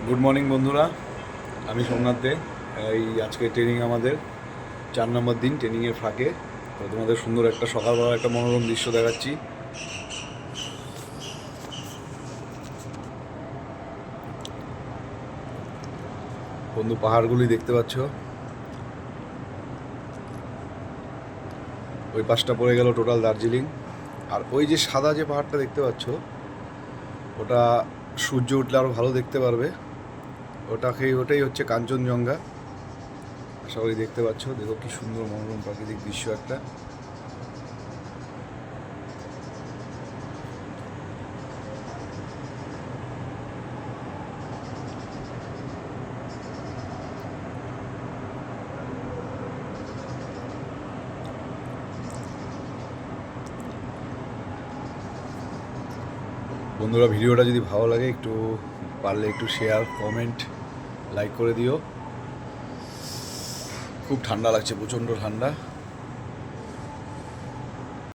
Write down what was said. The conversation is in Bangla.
গুড মর্নিং বন্ধুরা, আমি সোমনাথ দে। এই আজকে ট্রেনিং আমাদের 4 নম্বর দিন ট্রেনিংয়ের ফাঁকে। তো তোমাদের সুন্দর একটা সকালবেলা একটা মনোরম দৃশ্য দেখাচ্ছি। বন্ধু, পাহাড়গুলি দেখতে পাচ্ছ, ওই পাশটা পড়ে গেল টোটাল দার্জিলিং। আর ওই যে সাদা যে পাহাড়টা দেখতে পাচ্ছ, ওটা সূর্য উঠলে আরও ভালো দেখতে পারবে। ওটাই হচ্ছে কাঞ্চনজঙ্ঘা। আশা করি দেখতে পাচ্ছ। দেখো কি সুন্দর মনোরম প্রাকৃতিক দৃশ্য একটা। বন্ধুরা, ভিডিওটা যদি ভালো লাগে একটু পারলে একটু শেয়ার, কমেন্ট, লাইক করে দিও। খুব ঠান্ডা লাগছে, প্রচণ্ড ঠান্ডা।